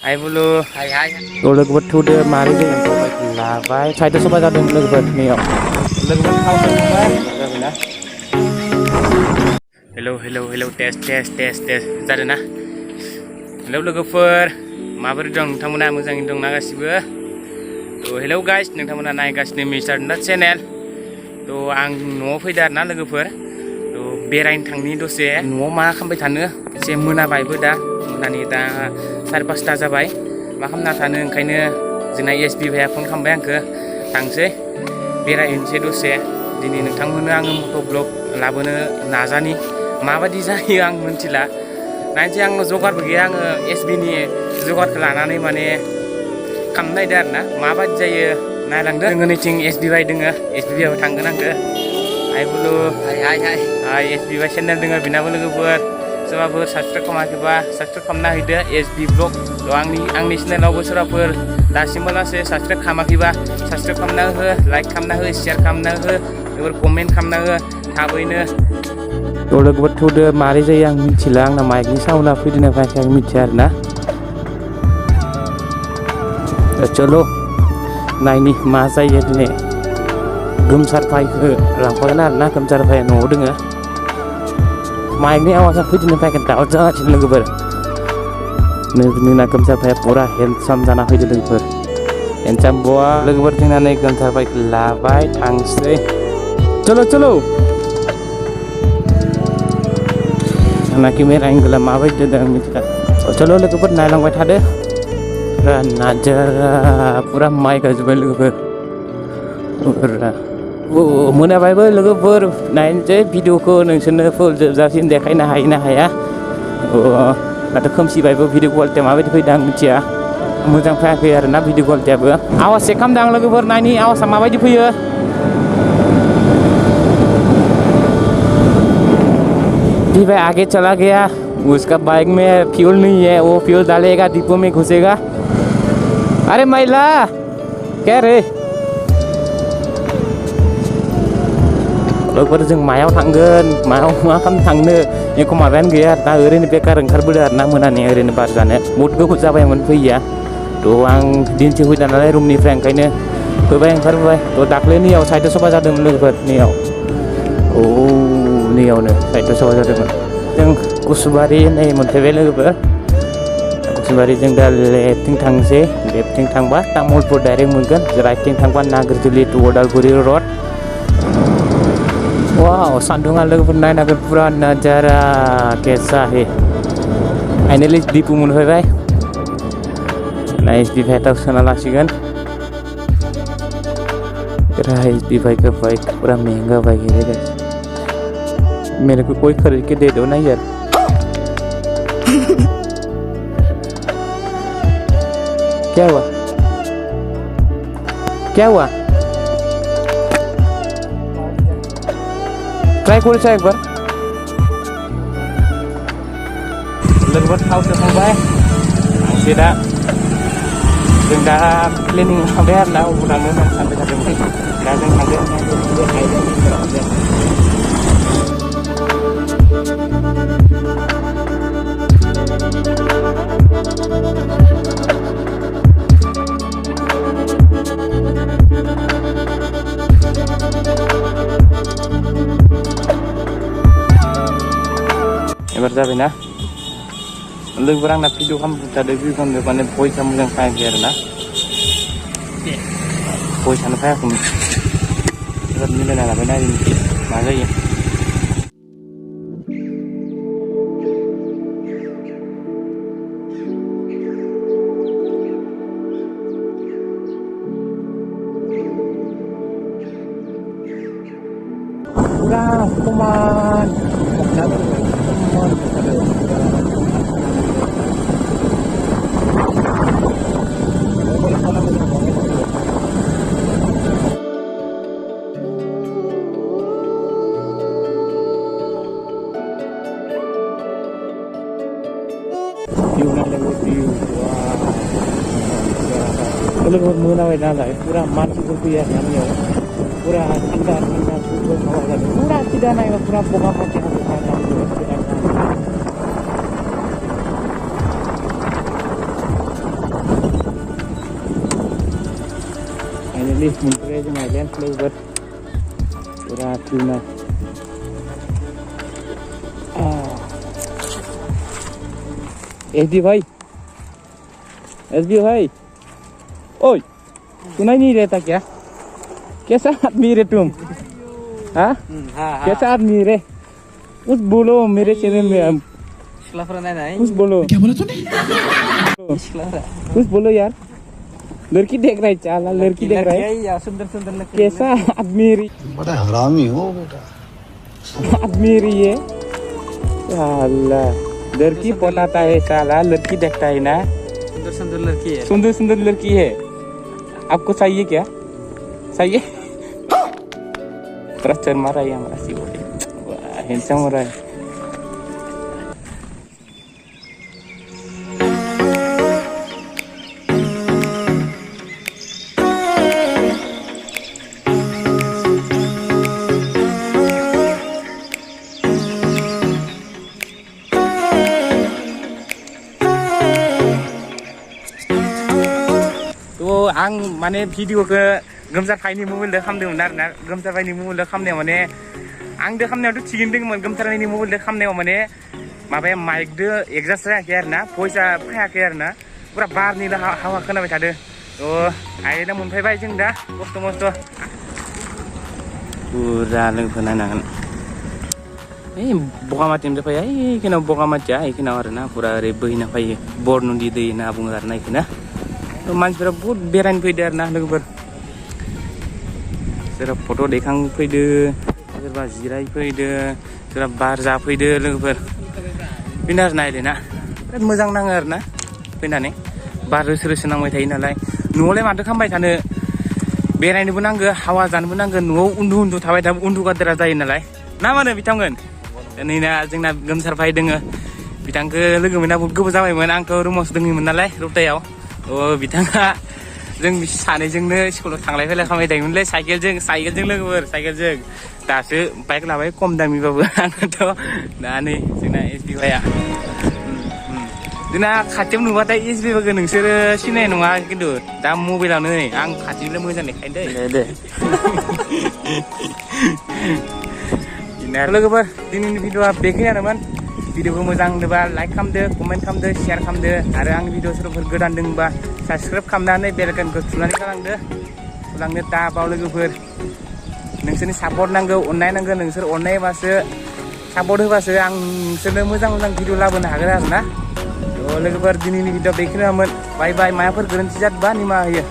Hai bulu. Hai. Logoफोर थुदो मारै जागोन थ' लाबाय साइडआव सफा जादों लोगोफोर नैयाव लोगोफोर थाव सोबाय जाबायना हेलौ टेस्ट जादों ना हेलौ लोगोफोर माबोरै दं नोंथांमोना मोजाङै दंना गासिबो थ' हेलौ गाइस नोंथांमोना नायगासिनो मिस्टार ना चेनेल थ' आं न'आव फैदो आरोना लोगोफोर थ' बेरायनो थांनि दसे न'आव मा खालामबाय थानो एसे मोनाबायबो दा मोनानि दा 5:30 जाबाय मा खालामना थानो ओंखायनो जोंना एसबि भाइया फन खालामबाय आंखो थांसै बेरायहैनोसै दसे दिनै नोंथांमोननो आङो मट' ब्लग लाबोनो नाजानि माबायदि जायो आं मिथिला नायनोसै आं जगारबो गैया आङो एसबिनि जगारखौ लानानै माने खालामनो नायदों आरोना माबायदि जायो नायलांदो जोङो नैथिं एसबि भाइ दोङो एसबि भाइयाव थांगोन आंखो हाय बुलु हाय एसबि भाइ चेनेल दोङो बिनाबो लोगोफोर सोरबाफोर साबसक्राइब खालामाखैबा साबसक्राइब खालामना होदो एसबि ब्लग थ' आंनि चेनेलावबो सोरबाफोर दासिमबो लासै साबसक्राइब खालामाखैबा साबसक्राइब खालामना हो लाइक खालामना हो शेयार खालामना हो बेफोर कमेन्ट खालामना हो थाबैनो थ' लोगोफोर थुदो मारै जायो आं मिथिला आंना माइकनि साउन्डआ फैदोंना फैयाखै आं मिथिया आरोना चलो नायनि मा जायो दिनै गोमसार भाइखौ लांफागोन आरोना गोमसार भाइया न'आव दोङो माइकनि आवाजआ फैदोंना फैयाखै दाउट जागासिनो लोगोफोर नोंना गोमसार भाइया पुरा हेन्डसाम जाना फैदों लोगोफोर हेन्डसाम बआ लोगोफोर जोंना नै गोमसार भाइखौ लाबाय थांसै चलो आंना केमेरा एंगोला माबायदि जादों आं मिथिला चलो लोगोफोर नायलांबाय थादो पुरा नाजारा पुरा माइक होजोब्बाय लोगोफोर मोनाबायबो लोगोफोर नायनोसै भिडिअखौ नोंसोरनो फुल जोबजासिम देखायनो हायो ना हाया दाथ' खोमसिबायबो भिडिअ क्वालिटिया माबायदि फैदों आं मिथिया मोजां फैयाखै आरोना भिडिअ क्वालिटियाबो आवाज चेक खालामदों आं लोगोफोर नायनि आवाजआ माबायदि फैयो भाई आगे चला गया उसका बाइक में फ्यूल नहीं है वो फ्यूल डालेगा डिपो में घुसेगा अरे महिला क्या रे लोगोफोर जों मायाव थांगोन मायाव मा खालामनो थांनो एख' माबायानो गैया आरोना ओरैनो बेकार ओंखारबोदों आरोना मोनानि ओरैनो बार जानो बहुद गोबाव जाबायमोन फैया थ' आं दिनसे फैदों नालाय रुमनिफ्राय ओंखायनो फैबाय ओंखारबोबाय थ' दाख्लै नैयाव साइडआव सफा जादोंमोन लोगोफोर नैयाव नैयावनो साइडआव सफा जादोंमोन जों कुसुबारि होननाय मोनफैबाय लोगोफोर कुसुबारिजों दा लेफ्टथिं थांसै लेफ्टथिं थांबा तामुलपुर डाइरेक्ट मोनगोन राइटथिं थांबा नागिरजुलि टु अदालगुरि रड वाव सान्दुङा लोगोफोर नायनांगोन पुरा नाजारा कैसा है फाइनालि डिपु मोनफैबाय नाइस भाइ थाव सोना लासिगोन एसबी भाई का बाइक पूरा महंगा बाइक है मेरे को कोई खरीद के दे दो ना यार क्या हुआ ट्राई करें एक बार लोगोफोर थाव सोखांबाय आंसे दा जों दा प्लेनिं खालामबाय आरोना अबाव थांनो होननानै सानबाय थादोंमोन दा जों थांदों एबार जाबायना लोगोफोर आंना भिडिअ खालामबाय थादों भिडिअ खालामदों माने भइसआ मोजां फैयाखै आरोना भइसआनो फैयाखैमोन एबार मिलायना लाबाय नायनोसै मा जायो पुरा समान लोगोफोर मोनाबाय नालाय पुरा मानसिफोर फैयो आरोना बेयाव पुरा थान्दा पुरा सिदा नायबा पुरा बगामाथि फाइनली मोनफैबाय जों आइलेण्ड लोगोफोर फुरा भिउना एसबी भाई ओए सुनाई नहीं रहता क्या कैसा आदमी रे तुम हाँ कैसा आदमी रे कुछ बोलो मेरे चैनल में हम कुछ बोलो क्या बोला तूने कुछ बोलो यार लड़की देख रहा है चाला लड़की देख रहा है सुंदर सुंदर कैसा आदमी रे बड़ा हरामी हो बेटा आदमी रे ये अल्लाह लड़की पटाता है साला लड़की देखता है ना सुंदर सुंदर लड़की है सुंदर सुंदर लड़की है आपको चाहिए क्या चाहिए तरह मारा है हमारा सी बॉडी हैंडसम हो रहा है आं माने भिडिअखौ गोमसार भाइनि मबाइलजों खालामदोंमोन आरोना गोमसार भाइनि मबाइलजों खालामनायाव माने आंदो खालामनायावथ' थिगैनो दंमोन गोमसार भाइनि मबाइलजों खालामनायाव माने माबाया माइकदो एडजास्ट जायाखै आरोना भइसआ फैयाखै आरोना पुरा बारनि हावा खोनाबाय थादों आइलेण्डआ मोनफैबाय जों दा खस्थ' मस्थ' पुरा लोगोफोर नायनांगोन ओइ बगामाथिनिफ्राय फैयो ओइखिनाव बगामाथिया ओइखिनाव आरोना पुरा ओरै बोहैना फैयो बरनदि दै होनना बुङो आरोना इखौनो मानसिफोरा बहुत बेरायनो फैदो आरोना लोगोफोर सोरबा फट' दैखांफैदो सोरबा जिरायफैदो सोरबा बार जाफैदो लोगोफोर बेनो आरोना आइलेण्डआ बिराद मोजां नाङो आरोना फैनानै बार रोसो रोसो नांबाय थायो नालाय न'आवलाय माथो खालामबाय थानो बेरायनोबो नांगो हावा जानोबो नांगो न'आव उन्दु थाबाय थाबा उन्दुगाद्रा जायो नालाय ना मा होनो बिथांमोन नैना जोंना गोमसार भाइ दोङो बिथांखौ लोगो मोना बहुत गोबाव जाबायमोन आंथ' रुमावसो दङमोन नालाय रौतायाव बिथाङा जों सानैजोंनो स्कुलाव थांलाय फैलाय खालामबाय थायोमोनलै साइकेलजों लोगोफोर साइकेलजों दासो बाइक लाबाय खम दामिबाबो आंथ' दा नै जोंना एसबि भाइया जोंना खाथियाव नुबाथाय एसबि भाइखौ नोंसोरो सिनाय नङा खिन्थु दा मबाइलावनो नै आं खाथिनिफ्राय मोजां देखायदो दे लोगोफोर दिनैनि भिडिअआ बेखिनियानोमोन भिडिअखौ मोजां मोनोबा लाइक खालामदो कमेन्ट खालामदो शेयार खालामदो आरो आंनि भिडिअ सोरबाफोर गोदान दंबा साबस्क्राइब खालामनानै बेल आइकनखौ थुनानै थुलांनो दा बाव लोगोफोर नोंसोरनि सापर्ट नांगौ अननाय नांगौ नोंसोर अननाय होबासो सापर्ट होबासो आं नोंसोरनो मोजां मोजां भिडिअ लाबोनो हागोन आरोना लोगोफोर दिनैनि भिडिअ बेखिनियानोमोन बाय बाय माबाफोर गोरोन्थि जादोंबा निमाहा होयो